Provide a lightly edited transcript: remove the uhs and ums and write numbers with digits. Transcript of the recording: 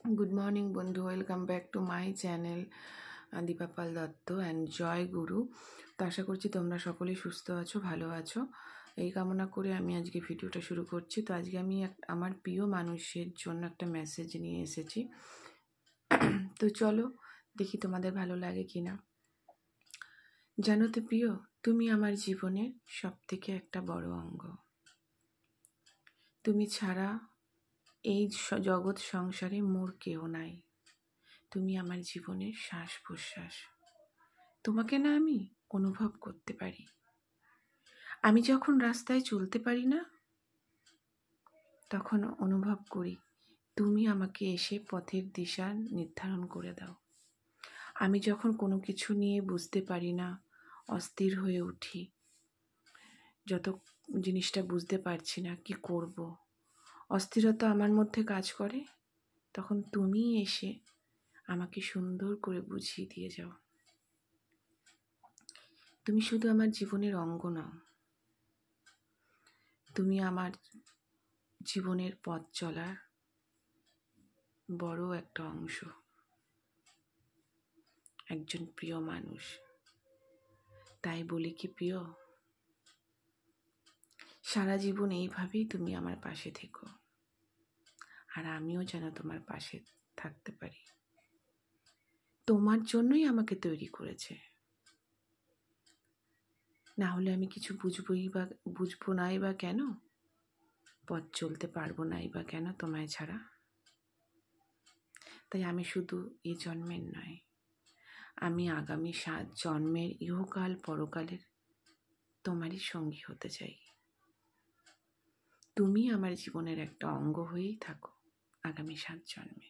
Good morning বন্ধু, welcome back to my channel Deepa Pal Dutta and Joy Guru. তো আশা করছি তোমরা সকলেই সুস্থ আছো, ভালো আছো, এই কামনা করে আমি আজকে ভিডিওটা শুরু করছি। তো আজকে আমি আমার প্রিয় মানুষের জন্য একটা মেসেজ নিয়ে এসেছি। তো চলো দেখি তোমাদের ভালো লাগে কি না। জানো তো প্রিয়, তুমি আমার জীবনের সবথেকে একটা বড় অঙ্গ। তুমি ছাড়া এই জগৎ সংসারে মোর কেউ নাই। তুমি আমার জীবনের শ্বাস প্রশ্বাস। তোমাকে না আমি অনুভব করতে পারি। আমি যখন রাস্তায় চলতে পারি না, তখন অনুভব করি তুমি আমাকে এসে পথের দিশা নির্ধারণ করে দাও। আমি যখন কোনো কিছু নিয়ে বুঝতে পারি না, অস্থির হয়ে উঠি, যত জিনিসটা বুঝতে পারছি না কি করব, অস্থিরতা আমার মধ্যে কাজ করে, তখন তুমি এসে আমাকে সুন্দর করে বুঝিয়ে দিয়ে যাও। তুমি শুধু আমার জীবনের অঙ্গ নও, তুমি আমার জীবনের পথ চলার বড় একটা অংশ, একজন প্রিয় মানুষ। তাই বলি কি প্রিয়, সারা জীবন এইভাবেই তুমি আমার পাশে থেকো, আর আমিও যেন তোমার পাশে থাকতে পারি। তোমার জন্যই আমাকে তৈরি করেছে, না হলে আমি কিছু বুঝবো নাই বা কেন, পথ চলতে পারবো নাই বা কেন তোমায় ছাড়া। তাই আমি শুধু এ জন্মের নয়, আমি আগামী 7 জন্মের ইহকাল পরকালের তোমারই সঙ্গী হতে চাই। তুমি আমার জীবনের একটা অঙ্গ হয়েই থাকো আগামী 7 জন্মে।